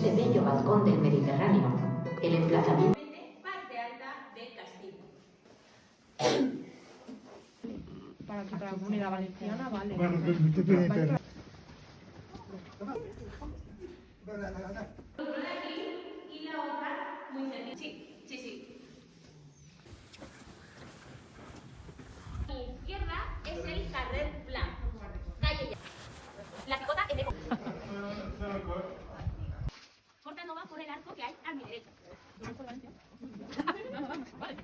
este bello balcón del Mediterráneo, el emplazamiento... Parte alta del castillo. Para quitar la comunidad valenciana, vale. Y la otra muy cerca. Sí, sí, sí. A mi izquierda es el Carrer Pla. Calle ya. La picota es de... Cortando va por el arco que hay a mi derecha. Vale.